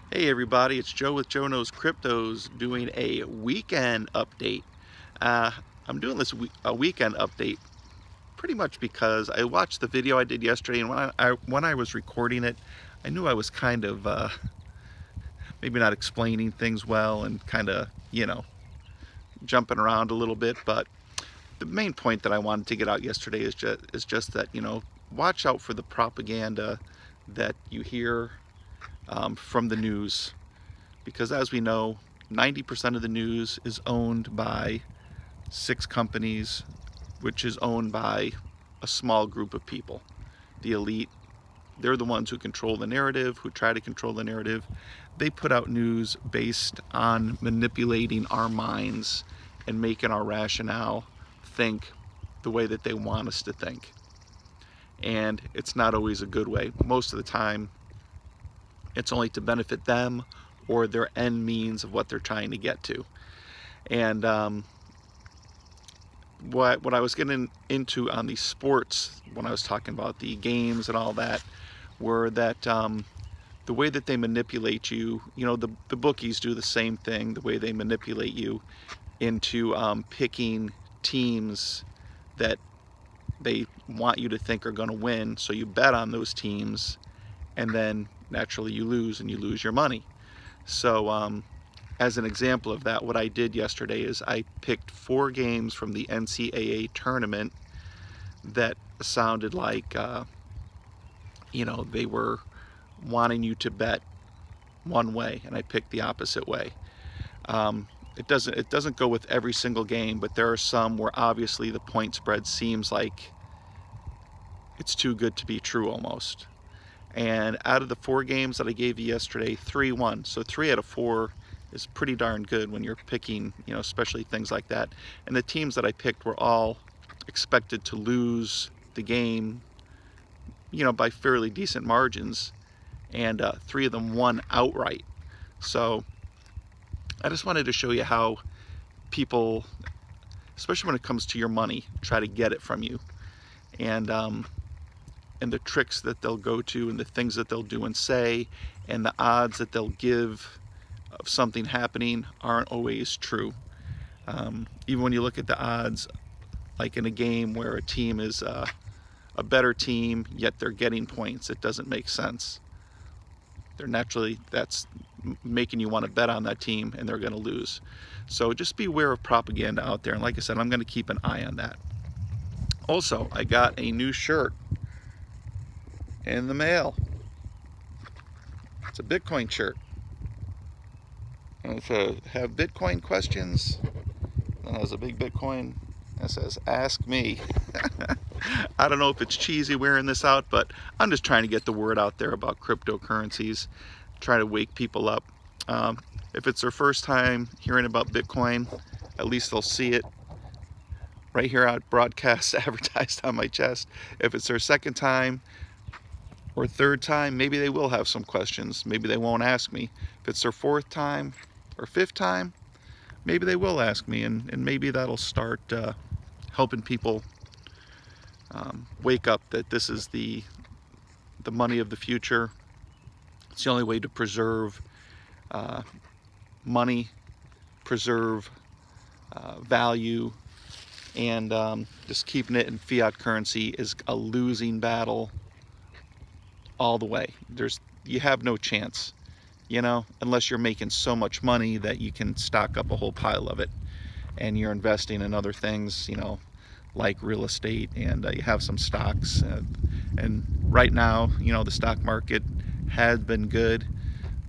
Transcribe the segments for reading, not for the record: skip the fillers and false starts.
Hey everybody, it's Joe with Joe Knows Cryptos doing a weekend update. Uh, I'm doing this weekend update pretty much because I watched the video I did yesterday, and when I was recording it, I knew I was kind of maybe not explaining things well and kind of, jumping around a little bit. But the main point that I wanted to get out yesterday is just that, watch out for the propaganda that you hear from the news. Because as we know, 90% of the news is owned by 6 companies, which is owned by a small group of people. The elite, they're the ones who control the narrative, who try to control the narrative. They put out news based on manipulating our minds and making our rationale think the way that they want us to think. And it's not always a good way. Most of the time, it's only to benefit them or their end means of what they're trying to get to. And what I was getting into on the sports, when I was talking about the games and all that, were that the way that they manipulate you, the bookies do the same thing, the way they manipulate you into picking teams that they want you to think are going to win, so you bet on those teams, and then naturally you lose, and you lose your money. So as an example of that, what I did yesterday is I picked 4 games from the NCAA tournament that sounded like, they were wanting you to bet one way, and I picked the opposite way. It doesn't go with every single game, but there are some where obviously the point spread seems like it's too good to be true almost. And out of the 4 games that I gave you yesterday, 3 won. So 3 out of 4 is pretty darn good when you're picking, especially things like that. And the teams that I picked were all expected to lose the game, by fairly decent margins. And 3 of them won outright. So I just wanted to show you how people, especially when it comes to your money, try to get it from you. And the tricks that they'll go to, and the things that they'll do and say, and the odds that they'll give of something happening aren't always true. Even when you look at the odds, like in a game where a team is a better team, yet they're getting points, it doesn't make sense. That's making you want to bet on that team, and they're going to lose. So just be aware of propaganda out there, and like I said, I'm going to keep an eye on that. Also, I got a new shirt in the mail. It's a Bitcoin shirt. And if you have Bitcoin questions, it has a big Bitcoin that says, "Ask me." I don't know if it's cheesy wearing this out, but I'm just trying to get the word out there about cryptocurrencies, try to wake people up. If it's their first time hearing about Bitcoin, at least they'll see it right here out broadcast advertised on my chest. If it's their second time or third time, maybe they will have some questions. Maybe they won't ask me. If it's their 4th time or 5th time, maybe they will ask me, and maybe that'll start helping people wake up that this is the money of the future. It's the only way to preserve money, preserve value, and just keeping it in fiat currency is a losing battle all the way. You have no chance, unless you're making so much money that you can stock up a whole pile of it, and you're investing in other things, like real estate, and you have some stocks. And right now, the stock market has been good,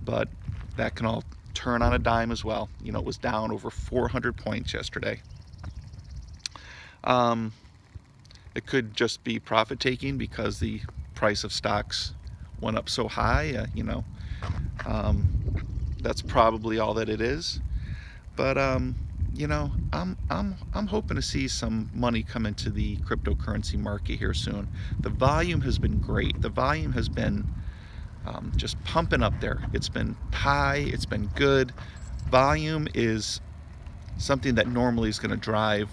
but that can all turn on a dime as well. It was down over 400 points yesterday. It could just be profit taking because the price of stocks went up so high. That's probably all that it is. But I'm hoping to see some money come into the cryptocurrency market here soon. The volume has been great. The volume has been just pumping up there. It's been high. It's been good. Volume is something that normally is going to drive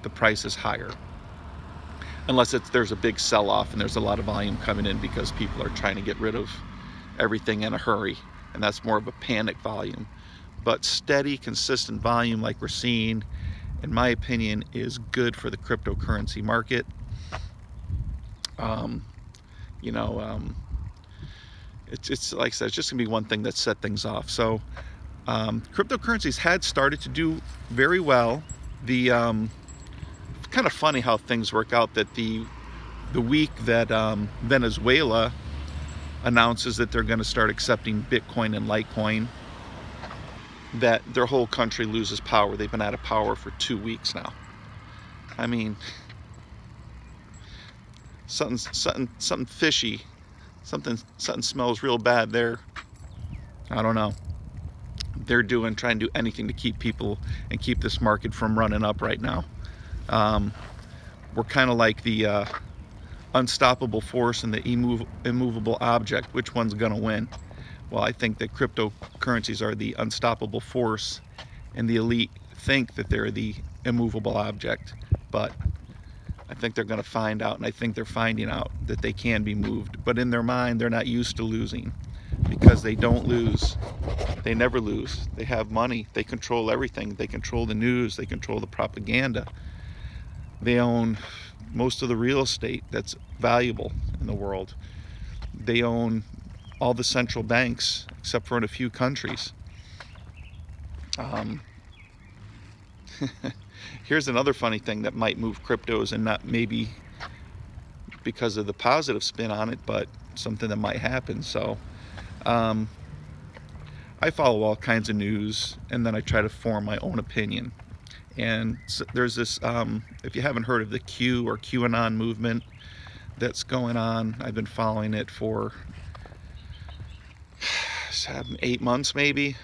the prices higher, unless there's a big sell-off and there's a lot of volume coming in because people are trying to get rid of everything in a hurry. and that's more of a panic volume. But steady, consistent volume like we're seeing, in my opinion, is good for the cryptocurrency market. You know, it's like I said, it's just gonna be one thing that set things off. So cryptocurrencies had started to do very well. The kind of funny how things work out, that the week that Venezuela announces that they're going to start accepting Bitcoin and Litecoin, that their whole country loses power. They've been out of power for 2 weeks now. I mean, something fishy, something smells real bad there. I don't know. They're trying to do anything to keep people and keep this market from running up right now. We're kind of like the unstoppable force and the immovable object. Which one's gonna win? Well, I think that cryptocurrencies are the unstoppable force, and the elite think that they're the immovable object. But I think they're gonna find out, and I think they're finding out, that they can be moved. But in their mind, they're not used to losing, because they don't lose. They never lose. They have money. They control everything. They control the news. They control the propaganda. They own most of the real estate that's valuable in the world. They own all the central banks, except for in a few countries. Here's another funny thing that might move cryptos, and not maybe because of the positive spin on it, but something that might happen. So I follow all kinds of news, and then I try to form my own opinion. And so there's this, if you haven't heard of the Q or QAnon movement that's going on, I've been following it for 8 months maybe.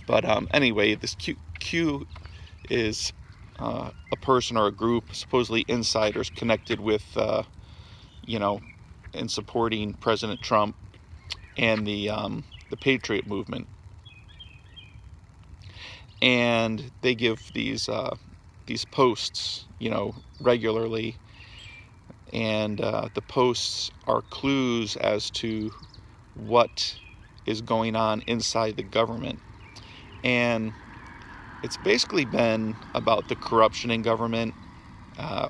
But anyway, this Q is a person or a group, supposedly insiders connected with, you know, in supporting President Trump and the Patriot movement. And they give these posts, you know, regularly, and the posts are clues as to what is going on inside the government. And it's basically been about the corruption in government,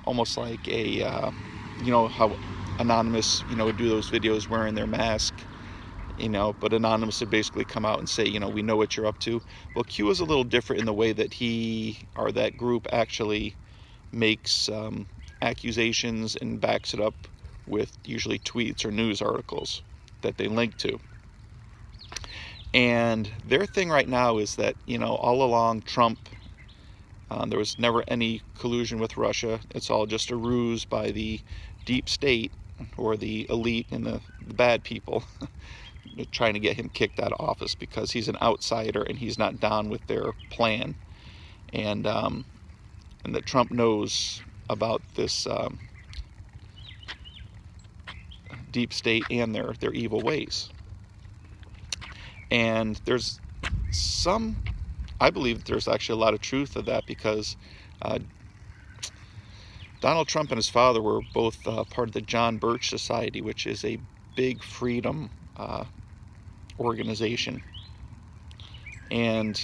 almost like a, you know, how Anonymous, you know, would do those videos wearing their mask, you know, but Anonymous would basically come out and say, you know, we know what you're up to. Well, Q is a little different in the way that he, or that group, actually makes accusations and backs it up with usually tweets or news articles that they link to. And their thing right now is that, you know, all along Trump, there was never any collusion with Russia. It's all just a ruse by the deep state, or the elite and the bad people, trying to get him kicked out of office because he's an outsider and he's not down with their plan. And that Trump knows about this deep state and their evil ways. And there's I believe there's actually a lot of truth to that, because Donald Trump and his father were both part of the John Birch Society, which is a big freedom organization. And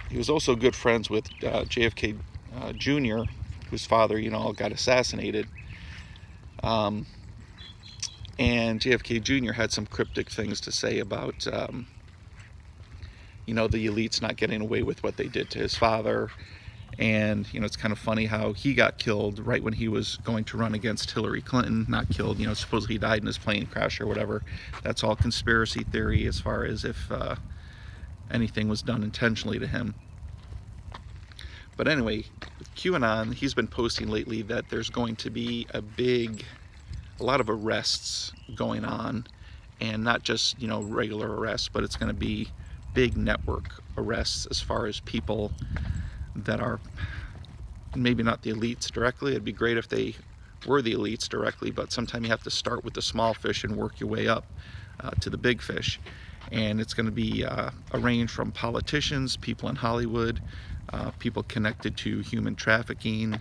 he was also good friends with JFK Jr., whose father, you know, got assassinated. And JFK Jr. had some cryptic things to say about, you know, the elites not getting away with what they did to his father. And, you know, it's kind of funny how he got killed right when he was going to run against Hillary Clinton. Not killed, you know, supposedly he died in his plane crash or whatever. That's all conspiracy theory, as far as if anything was done intentionally to him. But anyway, with QAnon, he's been posting lately that there's going to be a lot of arrests going on, and not just, you know, regular arrests, but it's going to be big network arrests, as far as people that are maybe not the elites directly. It'd be great if they were the elites directly, but sometimes you have to start with the small fish and work your way up to the big fish. And it's going to be a range from politicians, people in Hollywood, people connected to human trafficking.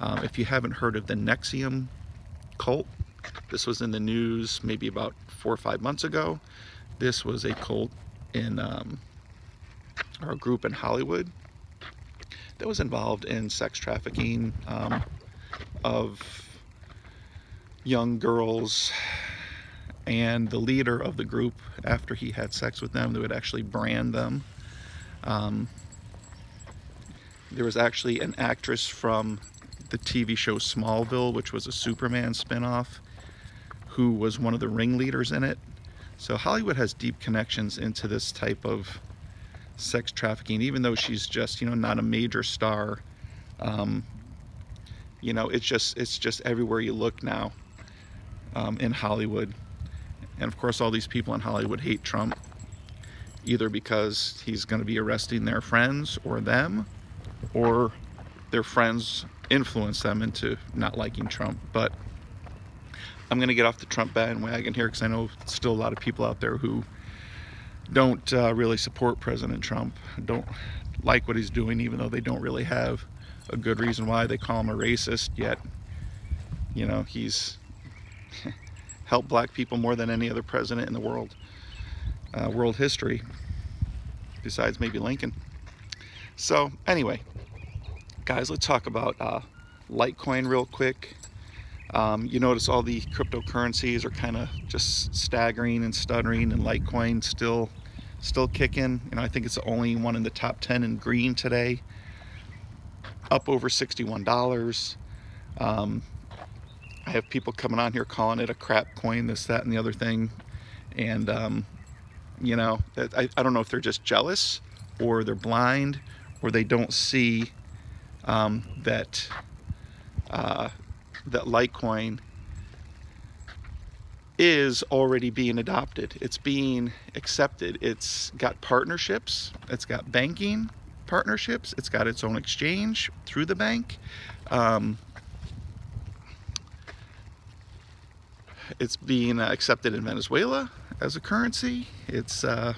If you haven't heard of the Nexium cult, This was in the news maybe about 4 or 5 months ago. This was a cult in or a group in Hollywood that was involved in sex trafficking of young girls, and the leader of the group, after he had sex with them, they would actually brand them. There was actually an actress from the TV show Smallville, which was a Superman spinoff, who was one of the ringleaders in it. So Hollywood has deep connections into this type of sex trafficking, even though she's just, not a major star. It's just everywhere you look now in Hollywood. And of course, all these people in Hollywood hate Trump, either because he's going to be arresting their friends or them, or their friends influence them into not liking Trump. But I'm going to get off the Trump bandwagon here, because I know still a lot of people out there who don't really support President Trump, don't like what he's doing, even though they don't really have a good reason why. They call him a racist, yet he's helped black people more than any other president in the world history, besides maybe Lincoln. So anyway, guys, let's talk about Litecoin real quick. You notice all the cryptocurrencies are kind of just staggering and stuttering, and Litecoin still kicking. I think it's the only one in the top 10 in green today, up over $61. I have people coming on here calling it a crap coin, this, that, and the other thing. And, I don't know if they're just jealous, or they're blind, or they don't see that Litecoin is already being adopted. It's being accepted. It's got partnerships. It's got banking partnerships. It's got its own exchange through the bank. It's being accepted in Venezuela as a currency. It's, I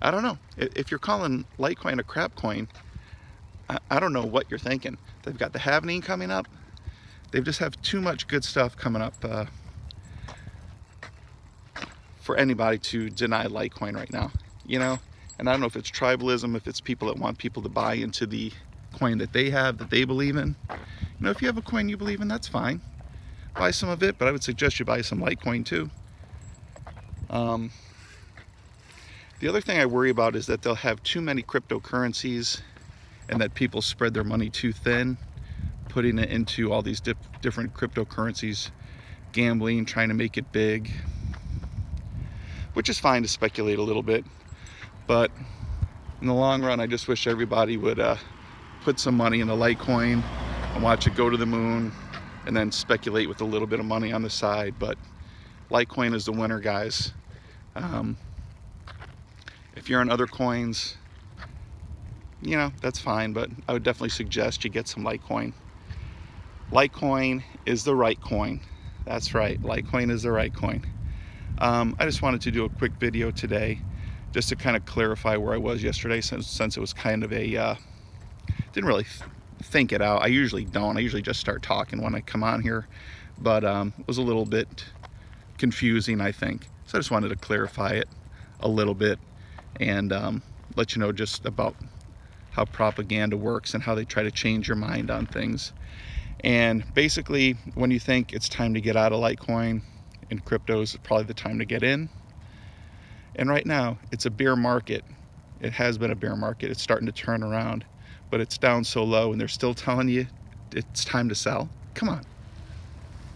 don't know. If you're calling Litecoin a crap coin, I don't know what you're thinking. They've got the halvening coming up. They just have too much good stuff coming up for anybody to deny Litecoin right now, And I don't know if it's tribalism, if it's people that want people to buy into the coin that they have, that they believe in. If you have a coin you believe in, that's fine. Buy some of it, but I would suggest you buy some Litecoin too. The other thing I worry about is that they'll have too many cryptocurrencies, and that people spread their money too thin, putting it into all these different cryptocurrencies, gambling, trying to make it big, which is fine to speculate a little bit. But in the long run, I just wish everybody would put some money into Litecoin and watch it go to the moon, and then speculate with a little bit of money on the side. But Litecoin is the winner, guys. If you're on other coins, that's fine, but I would definitely suggest you get some Litecoin. Litecoin is the right coin. That's right, Litecoin is the right coin. I just wanted to do a quick video today just to kind of clarify where I was yesterday, since it was kind of a, didn't really think it out. I usually don't. I usually just start talking when I come on here, but it was a little bit confusing, I think. So I just wanted to clarify it a little bit, and let you know just about how propaganda works and how they try to change your mind on things. And basically, when you think it's time to get out of Litecoin and cryptos, is probably the time to get in. And right now, it's a bear market. It has been a bear market. It's starting to turn around, but it's down so low, and they're still telling you it's time to sell. Come on.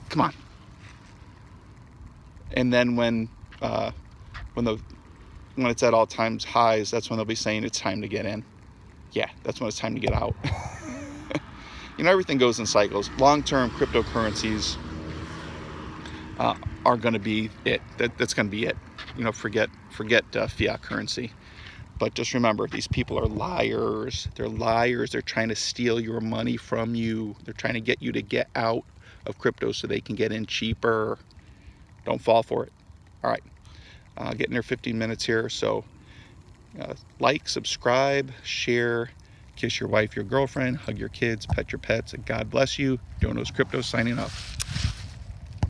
Come on. And then when it's at all times highs, that's when they'll be saying it's time to get in. Yeah, that's when it's time to get out. Everything goes in cycles. Long-term cryptocurrencies are going to be it. That's going to be it. Forget fiat currency. But just remember, these people are liars. They're liars. They're trying to steal your money from you. They're trying to get you to get out of crypto so they can get in cheaper. Don't fall for it. All right. Getting there 15 minutes here. So like, subscribe, share, kiss your wife, your girlfriend, hug your kids, pet your pets, and God bless you. Jono's Crypto signing off.